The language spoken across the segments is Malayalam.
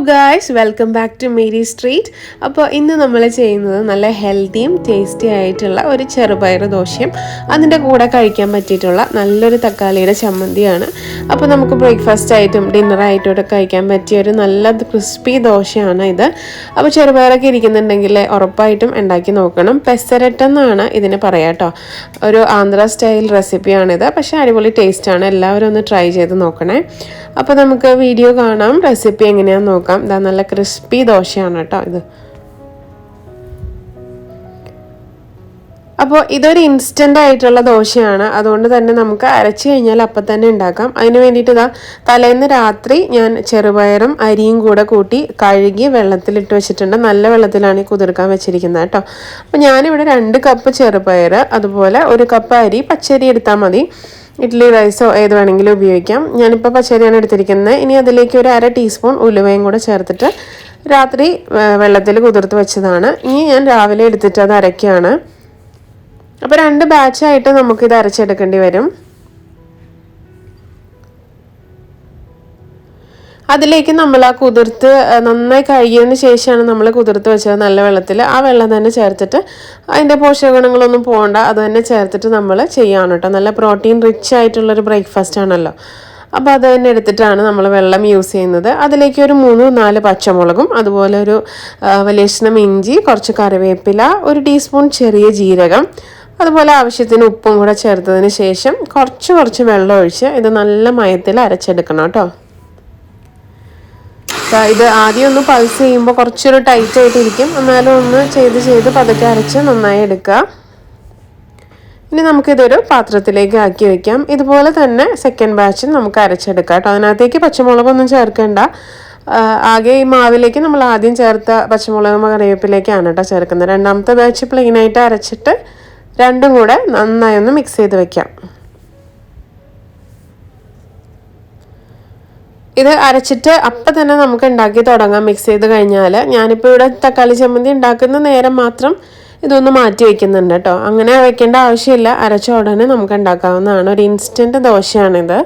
guys, welcome back to Mary's Street. അപ്പോൾ ഇന്ന് നമ്മൾ ചെയ്യുന്നത് നല്ല ഹെൽത്തിയും ടേസ്റ്റി ആയിട്ടുള്ള ഒരു ചെറുപയർ ദോശയും അതിൻ്റെ കൂടെ കഴിക്കാൻ പറ്റിയിട്ടുള്ള നല്ലൊരു തക്കാളിയുടെ ചമ്മന്തിയാണ്. അപ്പോൾ നമുക്ക് ബ്രേക്ക്ഫാസ്റ്റ് ആയിട്ടും ഡിന്നറായിട്ടും ഒക്കെ കഴിക്കാൻ പറ്റിയ ഒരു നല്ല ക്രിസ്പി ദോശയാണ് ഇത്. അപ്പോൾ ചെറുപയറൊക്കെ ഇരിക്കുന്നുണ്ടെങ്കിൽ ഉറപ്പായിട്ടും ഉണ്ടാക്കി നോക്കണം. പെസരട്ടെന്നാണ് ഇതിന് പറയാം കേട്ടോ. ഒരു ആന്ധ്ര സ്റ്റൈൽ റെസിപ്പിയാണിത്. പക്ഷേ അടിപൊളി ടേസ്റ്റാണ്. എല്ലാവരും ഒന്ന് ട്രൈ ചെയ്ത് നോക്കണേ. അപ്പോൾ നമുക്ക് വീഡിയോ കാണാം, റെസിപ്പി എങ്ങനെയാണെന്ന് നോക്കാം. ഇതാ നല്ല ക്രിസ്പി ദോശയാണ് കേട്ടോ ഇത്. അപ്പോൾ ഇതൊരു ഇൻസ്റ്റൻ്റ് ആയിട്ടുള്ള ദോശയാണ്. അതുകൊണ്ട് തന്നെ നമുക്ക് അരച്ച് കഴിഞ്ഞാൽ അപ്പം തന്നെ ഉണ്ടാക്കാം. അതിന് വേണ്ടിയിട്ട് ഇതാ തലേന്ന് രാത്രി ഞാൻ ചെറുപയറും അരിയും കൂടെ കൂട്ടി കഴുകി വെള്ളത്തിലിട്ട് വെച്ചിട്ടുണ്ട്. നല്ല വെള്ളത്തിലാണ് ഈ കുതിർക്കാൻ വെച്ചിരിക്കുന്നത് കേട്ടോ. അപ്പോൾ ഞാനിവിടെ 2 കപ്പ് ചെറുപയർ, അതുപോലെ 1 കപ്പ് അരി, പച്ചരി എടുത്താൽ മതി. ഇഡ്ഡലി റൈസോ ഏത് വേണമെങ്കിലും ഉപയോഗിക്കാം. ഞാനിപ്പോൾ പച്ചരിയാണ് എടുത്തിരിക്കുന്നത്. ഇനി അതിലേക്ക് ഒരു 1/2 ടീസ്പൂൺ ഉലുവയും കൂടെ ചേർത്തിട്ട് രാത്രി വെള്ളത്തിൽ കുതിർത്ത് വെച്ചതാണ്. ഇനി ഞാൻ രാവിലെ എടുത്തിട്ട് അത് അരയ്ക്കുകയാണ്. അപ്പോൾ 2 ബാച്ചായിട്ട് നമുക്കിത് അരച്ചെടുക്കേണ്ടി വരും. അതിലേക്ക് നമ്മൾ ആ കുതിർത്ത് നന്നായി കഴുകിയതിന് ശേഷമാണ് നമ്മൾ കുതിർത്ത് വെച്ചത് നല്ല വെള്ളത്തിൽ. ആ വെള്ളം തന്നെ ചേർത്തിട്ട് അതിൻ്റെ പോഷകഗുണങ്ങളൊന്നും പോകണ്ട, അത് തന്നെ ചേർത്തിട്ട് നമ്മൾ ചെയ്യാണ് കേട്ടോ. നല്ല പ്രോട്ടീൻ റിച്ച് ആയിട്ടുള്ളൊരു ബ്രേക്ക്ഫാസ്റ്റ് ആണല്ലോ. അപ്പോൾ അത് തന്നെ എടുത്തിട്ടാണ് നമ്മൾ വെള്ളം യൂസ് ചെയ്യുന്നത്. അതിലേക്ക് ഒരു 3-4 പച്ചമുളകും, അതുപോലെ ഒരു വലിയ കഷ്ണം ഇഞ്ചി, കുറച്ച് കറിവേപ്പില, 1 ടീസ്പൂൺ ചെറിയ ജീരകം, അതുപോലെ ആവശ്യത്തിന് ഉപ്പും കൂടെ ചേർത്തതിന് ശേഷം കുറച്ച് വെള്ളം ഒഴിച്ച് ഇത് നല്ല മയത്തിൽ അരച്ചെടുക്കണം കേട്ടോ. ഇത് ആദ്യം ഒന്ന് പൾസ് ചെയ്യുമ്പോൾ കുറച്ചൊരു ടൈറ്റ് ആയിട്ടിരിക്കും. എന്നാലും ഒന്ന് ചെയ്ത് പതുക്കെ അരച്ച് നന്നായി എടുക്കുക. ഇനി നമുക്കിതൊരു പാത്രത്തിലേക്ക് ആക്കി വയ്ക്കാം. ഇതുപോലെ തന്നെ സെക്കൻഡ് ബാച്ചും നമുക്ക് അരച്ചെടുക്കാം കേട്ടോ. അതിനകത്തേക്ക് പച്ചമുളകൊന്നും ചേർക്കേണ്ട. ആകെ ഈ മാവിലേക്ക് നമ്മൾ ആദ്യം ചേർത്ത പച്ചമുളകും കറിവേപ്പിലേക്കാണ് കേട്ടോ ചേർക്കുന്നത്. രണ്ടാമത്തെ ബാച്ച് പ്ലെയിനായിട്ട് അരച്ചിട്ട് രണ്ടും കൂടെ നന്നായി ഒന്ന് മിക്സ് ചെയ്ത് വെക്കാം. ഇത് അരച്ചിട്ട് അപ്പം തന്നെ നമുക്ക് ഉണ്ടാക്കി തുടങ്ങാം. മിക്സ് ചെയ്ത് കഴിഞ്ഞാൽ ഞാനിപ്പോൾ ഇവിടെ തക്കാളി ചമ്മന്തി ഉണ്ടാക്കുന്ന നേരം മാത്രം ഇതൊന്ന് മാറ്റി വയ്ക്കുന്നുണ്ട് കേട്ടോ. അങ്ങനെ വെക്കേണ്ട ആവശ്യമില്ല. അരച്ച ഉടനെ നമുക്ക് ഉണ്ടാക്കാവുന്നതാണ്. ഒരു ഇൻസ്റ്റൻറ്റ് ദോശയാണിത്.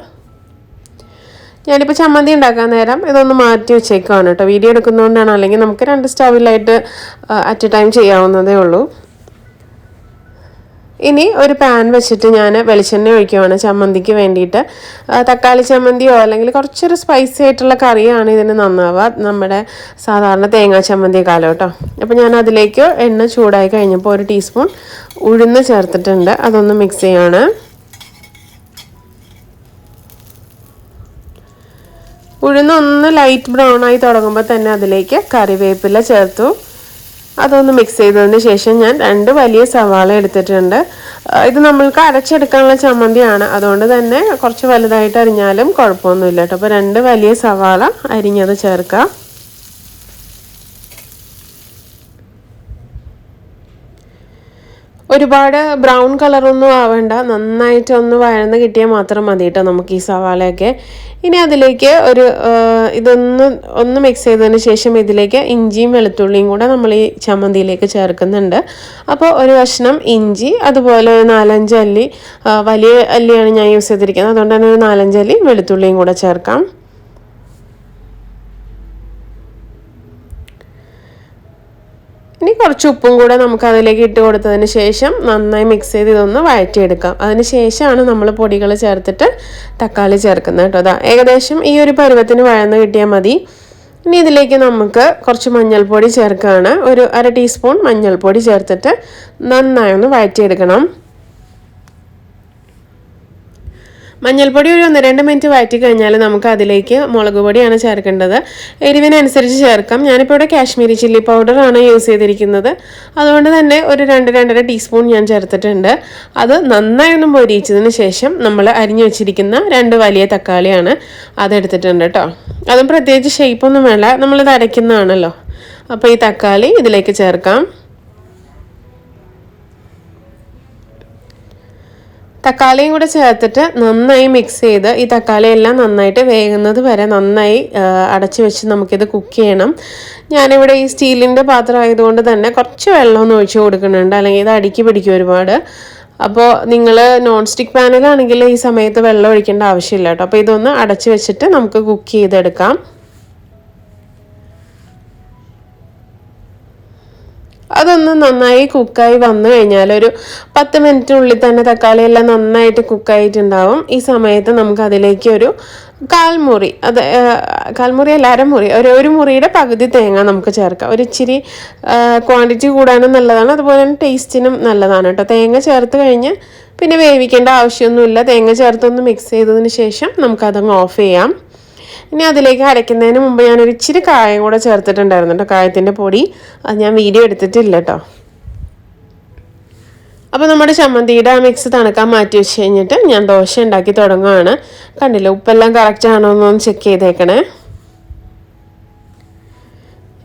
ഞാനിപ്പോൾ ചമ്മന്തി ഉണ്ടാക്കാൻ നേരം ഇതൊന്ന് മാറ്റി വെച്ചേക്കുവാണ് കേട്ടോ. വീഡിയോ എടുക്കുന്നതുകൊണ്ടാണ്. അല്ലെങ്കിൽ നമുക്ക് 2 സ്റ്റവിലായിട്ട് അറ്റ് എ ടൈം ചെയ്യാവുന്നതേ ഉള്ളൂ. ഇനി ഒരു പാൻ വെച്ചിട്ട് ഞാൻ വെളിച്ചെണ്ണ ഒഴിക്കുവാണ് ചമ്മന്തിക്ക് വേണ്ടിയിട്ട്. തക്കാളി ചമ്മന്തിയോ അല്ലെങ്കിൽ കുറച്ചൊരു സ്പൈസി ആയിട്ടുള്ള കറിയാണ് ഇതിന് നന്നാവുക, നമ്മുടെ സാധാരണ തേങ്ങാ ചമ്മന്തിക്കാലം കേട്ടോ. അപ്പോൾ ഞാൻ അതിലേക്ക് എണ്ണ ചൂടായി കഴിഞ്ഞപ്പോൾ 1 ടീസ്പൂൺ ഉഴുന്ന് ചേർത്തിട്ടുണ്ട്. അതൊന്ന് മിക്സ് ചെയ്യാണ്. ഉഴുന്ന് ഒന്ന് ലൈറ്റ് ബ്രൗൺ ആയി തുടങ്ങുമ്പോൾ തന്നെ അതിലേക്ക് കറിവേപ്പില ചേർത്തു. അതൊന്ന് മിക്സ് ചെയ്തതിന് ശേഷം ഞാൻ 2 വലിയ സവാള എടുത്തിട്ടുണ്ട്. ഇത് നമ്മൾക്ക് അരച്ചെടുക്കാനുള്ള ചമ്മന്തിയാണ്. അതുകൊണ്ട് തന്നെ കുറച്ച് വലുതായിട്ട് അരിഞ്ഞാലും കുഴപ്പമൊന്നുമില്ല കേട്ടോ. അപ്പോൾ 2 വലിയ സവാള അരിഞ്ഞത് ചേർക്കുക. ഒരുപാട് ബ്രൗൺ കളറൊന്നും ആവേണ്ട, നന്നായിട്ടൊന്ന് വഴന്ന് കിട്ടിയാൽ മാത്രം മതി കേട്ടോ നമുക്ക് ഈ സവാളയൊക്കെ. ഇനി അതിലേക്ക് ഒന്ന് മിക്സ് ചെയ്തതിന് ശേഷം ഇതിലേക്ക് ഇഞ്ചിയും വെളുത്തുള്ളിയും കൂടെ നമ്മൾ ഈ ചമ്മന്തിയിലേക്ക് ചേർക്കുന്നുണ്ട്. അപ്പോൾ 1 കഷ്ണം ഇഞ്ചി, അതുപോലെ 4-5 അല്ലി, വലിയ അല്ലിയാണ് ഞാൻ യൂസ് ചെയ്തിരിക്കുന്നത്. അതുകൊണ്ട് തന്നെ 4-5 അല്ലി വെളുത്തുള്ളിയും കൂടെ ചേർക്കാം. ഇനി കുറച്ച് ഉപ്പും കൂടെ നമുക്ക് അതിലേക്ക് ഇട്ട് കൊടുത്തതിന് ശേഷം നന്നായി മിക്സ് ചെയ്ത് ഇതൊന്ന് വഴറ്റിയെടുക്കാം. അതിന് ശേഷമാണ് നമ്മൾ പൊടികൾ ചേർത്തിട്ട് തക്കാളി ചേർക്കുന്നത് കേട്ടോ. അതാ ഏകദേശം ഈ ഒരു പരുവത്തിന് വഴന്ന് കിട്ടിയാൽ മതി. ഇനി ഇതിലേക്ക് നമുക്ക് കുറച്ച് മഞ്ഞൾപ്പൊടി ചേർക്കുകയാണ്. ഒരു 1/2 ടീസ്പൂൺ മഞ്ഞൾപ്പൊടി ചേർത്തിട്ട് നന്നായി ഒന്ന് വഴറ്റിയെടുക്കണം. മഞ്ഞൾപ്പൊടി ഒരു 1-2 മിനിറ്റ് വഴറ്റി കഴിഞ്ഞാൽ നമുക്ക് അതിലേക്ക് മുളക് പൊടിയാണ് ചേർക്കേണ്ടത്. എരിവിനനുസരിച്ച് ചേർക്കാം. ഞാനിപ്പോൾ ഇവിടെ കാശ്മീരി ചില്ലി പൗഡറാണ് യൂസ് ചെയ്തിരിക്കുന്നത്. അതുകൊണ്ട് തന്നെ ഒരു 2-2.5 ടീസ്പൂൺ ഞാൻ ചേർത്തിട്ടുണ്ട്. അത് നന്നായി ഒന്ന് മൊരിയിച്ചതിന് ശേഷം നമ്മൾ അരിഞ്ഞു വെച്ചിരിക്കുന്ന 2 വലിയ തക്കാളിയാണ് അതെടുത്തിട്ടുണ്ട് കേട്ടോ. അതും പ്രത്യേകിച്ച് ഷേപ്പൊന്നും വേണ്ട, നമ്മളിത് അരയ്ക്കുന്നതാണല്ലോ. അപ്പോൾ ഈ തക്കാളി ഇതിലേക്ക് ചേർക്കാം. തക്കാളിയും കൂടെ ചേർത്തിട്ട് നന്നായി മിക്സ് ചെയ്ത് ഈ തക്കാളി എല്ലാം നന്നായിട്ട് വേകുന്നത് വരെ നന്നായി അടച്ചു വെച്ച് നമുക്കിത് കുക്ക് ചെയ്യണം. ഞാനിവിടെ ഈ സ്റ്റീലിൻ്റെ പാത്രം ആയതുകൊണ്ട് തന്നെ കുറച്ച് വെള്ളമൊന്നും ഒഴിച്ച് കൊടുക്കുന്നുണ്ട്, അല്ലെങ്കിൽ ഇത് അടുക്കി പിടിക്കും ഒരുപാട്. അപ്പോൾ നിങ്ങൾ നോൺ സ്റ്റിക്ക് പാനിലാണെങ്കിൽ ഈ സമയത്ത് വെള്ളം ഒഴിക്കേണ്ട ആവശ്യമില്ല കേട്ടോ. അപ്പോൾ ഇതൊന്ന് അടച്ചു വെച്ചിട്ട് നമുക്ക് കുക്ക് ചെയ്തെടുക്കാം. അതൊന്ന് നന്നായി കുക്കായി വന്നു കഴിഞ്ഞാൽ ഒരു 10 മിനിറ്റിനുള്ളിൽ തന്നെ തക്കാളി എല്ലാം നന്നായിട്ട് കുക്കായിട്ടുണ്ടാവും. ഈ സമയത്ത് നമുക്ക് അതിലേക്ക് ഒരു കാൽമുറി, കാൽമുറി അല്ല, അരമുറി, ഒരു മുറിയുടെ പകുതി തേങ്ങ നമുക്ക് ചേർക്കാം. ഒരു ഇച്ചിരി ക്വാണ്ടിറ്റി കൂടാനും നല്ലതാണ്, അതുപോലെ തന്നെ ടേസ്റ്റിനും നല്ലതാണ് കേട്ടോ. തേങ്ങ ചേർത്ത് കഴിഞ്ഞ് പിന്നെ വേവിക്കേണ്ട ആവശ്യമൊന്നുമില്ല. തേങ്ങ ചേർത്തൊന്ന് മിക്സ് ചെയ്തതിന് ശേഷം നമുക്കതങ്ങ് ഓഫ് ചെയ്യാം. ഇനി അതിലേക്ക് അരയ്ക്കുന്നതിന് മുമ്പ് ഞാനൊരു ഇച്ചിരി കായം കൂടെ ചേർത്തിട്ടുണ്ടായിരുന്നു കേട്ടോ, കായത്തിൻ്റെ പൊടി. അത് ഞാൻ വീഡിയോ എടുത്തിട്ടില്ല കേട്ടോ. അപ്പോൾ നമ്മുടെ ചമ്മന്തിയുടെ ആ മിക്സ് തണുക്കാൻ മാറ്റി വെച്ച് കഴിഞ്ഞിട്ട് ഞാൻ ദോശ ഉണ്ടാക്കി തുടങ്ങുകയാണ്. കണ്ടില്ല, ഉപ്പെല്ലാം കറക്റ്റ് ആണോ എന്നൊന്ന് ചെക്ക് ചെയ്തേക്കണേ.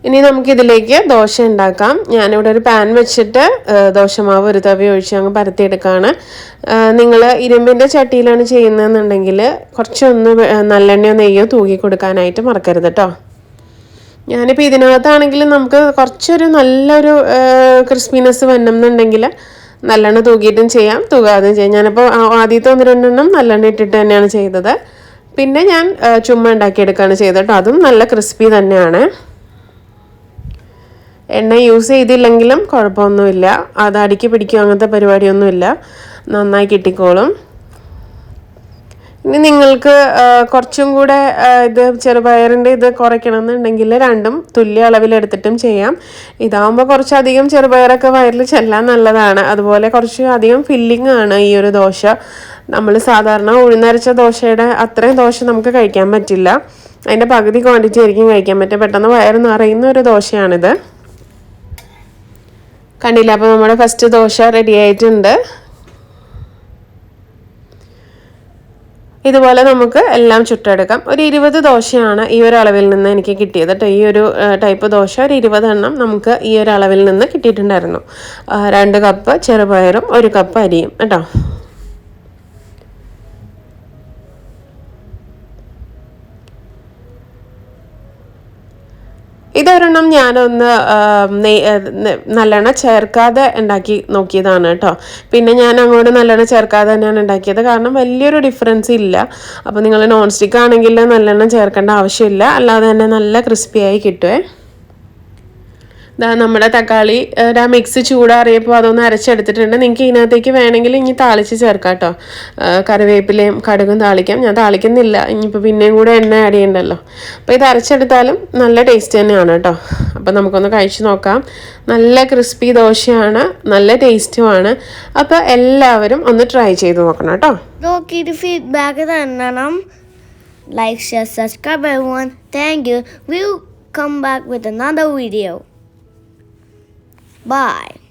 ഇനി നമുക്കിതിലേക്ക് ദോശ ഉണ്ടാക്കാം. ഞാനിവിടെ ഒരു പാൻ വെച്ചിട്ട് ദോശമാവ് ഒരു തവി ഒഴിച്ച് അങ്ങ് പരത്തിയെടുക്കുകയാണ്. നിങ്ങൾ ഇരുമ്പിൻ്റെ ചട്ടിയിലാണ് ചെയ്യുന്നതെന്നുണ്ടെങ്കിൽ കുറച്ചൊന്ന് നല്ലെണ്ണയോ നെയ്യോ തൂക്കി കൊടുക്കാനായിട്ട് മറക്കരുത് കേട്ടോ. ഞാനിപ്പോൾ ഇതിനകത്താണെങ്കിൽ നമുക്ക് കുറച്ചൊരു നല്ലൊരു ക്രിസ്പിനെസ് വരണമെന്നുണ്ടെങ്കിൽ നല്ലെണ്ണ തൂക്കിയിട്ടും ചെയ്യാം, തൂകാതെയും ചെയ്യാം. ഞാനിപ്പോൾ ആദ്യത്തെ 1-2 നല്ലെണ്ണ ഇട്ടിട്ട് തന്നെയാണ് ചെയ്തത്. പിന്നെ ഞാൻ ചുമ്മാ ഉണ്ടാക്കിയെടുക്കുകയാണ് ചെയ്തത് കേട്ടോ. അതും നല്ല ക്രിസ്പി തന്നെയാണ്. എണ്ണ യൂസ് ചെയ്തില്ലെങ്കിലും കുഴപ്പമൊന്നുമില്ല, അത് അടിക്ക് പിടിക്കും അങ്ങനത്തെ പരിപാടിയൊന്നുമില്ല, നന്നായി കിട്ടിക്കോളും. ഇനി നിങ്ങൾക്ക് കുറച്ചും കൂടെ ഇത് ചെറുപയറിൻ്റെ ഇത് കുറയ്ക്കണമെന്നുണ്ടെങ്കിൽ രണ്ടും തുല്യ അളവിലെടുത്തിട്ടും ചെയ്യാം. ഇതാകുമ്പോൾ കുറച്ചധികം ചെറുപയറൊക്കെ വയറിൽ ചെല്ലാൻ നല്ലതാണ്. അതുപോലെ കുറച്ച് അധികം ഫില്ലിംഗ് ആണ് ഈ ഒരു ദോശ. നമ്മൾ സാധാരണ ഉഴുന്നരച്ച ദോശയുടെ അത്രയും ദോശ നമുക്ക് കഴിക്കാൻ പറ്റില്ല, അതിൻ്റെ പകുതി ക്വാണ്ടിറ്റി ആയിരിക്കും കഴിക്കാൻ പറ്റുക. പെട്ടെന്ന് വയറ് നിറയുന്ന ഒരു ദോശയാണിത്. കണ്ടില്ല, അപ്പോൾ നമ്മുടെ ഫസ്റ്റ് ദോശ റെഡി ആയിട്ടുണ്ട്. ഇതുപോലെ നമുക്ക് എല്ലാം ചുട്ടെടുക്കാം. ഒരു 20 ദോശയാണ് ഈ ഒരു അളവിൽ നിന്ന് എനിക്ക് കിട്ടിയത് കേട്ടോ. ഈ ഒരു ടൈപ്പ് ദോശ ഒരു 20 എണ്ണം നമുക്ക് ഈ ഒരു അളവിൽ നിന്ന് കിട്ടിയിട്ടുണ്ടായിരുന്നു. 2 കപ്പ് ചെറുപയറും 1 കപ്പ് അരിയും കേട്ടോ. ഇതൊരെണ്ണം ഞാനൊന്ന് നല്ലെണ്ണ ചേർക്കാതെ ഉണ്ടാക്കി നോക്കിയതാണ് കേട്ടോ. പിന്നെ ഞാൻ അങ്ങോട്ട് നല്ലെണ്ണ ചേർക്കാതെ തന്നെയാണ് ഉണ്ടാക്കിയത്, കാരണം വലിയൊരു ഡിഫറൻസ് ഇല്ല. അപ്പോൾ നിങ്ങൾ നോൺ സ്റ്റിക്ക് ആണെങ്കിൽ നല്ലെണ്ണ ചേർക്കേണ്ട ആവശ്യമില്ല, അല്ലാതെ തന്നെ നല്ല ക്രിസ്പിയായി കിട്ടുമേ. നമ്മുടെ തക്കാളി ആ മിക്സ് ചൂടാറിയപ്പോൾ അതൊന്ന് അരച്ചെടുത്തിട്ടുണ്ട്. നിങ്ങൾക്ക് ഇതിനകത്തേക്ക് വേണമെങ്കിൽ ഇനി താളിച്ച് ചേർക്കാം കേട്ടോ. കറിവേപ്പിലയും കടുകും താളിക്കാം. ഞാൻ താളിക്കുന്നില്ല, ഇനിയിപ്പോൾ പിന്നെയും കൂടെ എണ്ണ ആഡ് ചെയ്യണ്ടല്ലോ. അപ്പോൾ ഇത് അരച്ചെടുത്താലും നല്ല ടേസ്റ്റ് തന്നെയാണ് കേട്ടോ. അപ്പോൾ നമുക്കൊന്ന് കഴിച്ച് നോക്കാം. നല്ല ക്രിസ്പി ദോശയാണ്, നല്ല ടേസ്റ്റുമാണ്. അപ്പോൾ എല്ലാവരും ഒന്ന് ട്രൈ ചെയ്ത് നോക്കണം കേട്ടോ. നോക്കിയിട്ട് ഫീഡ്ബാക്ക് തരണം. Like, share, subscribe everyone. Thank you. We'll come back with another video. Bye.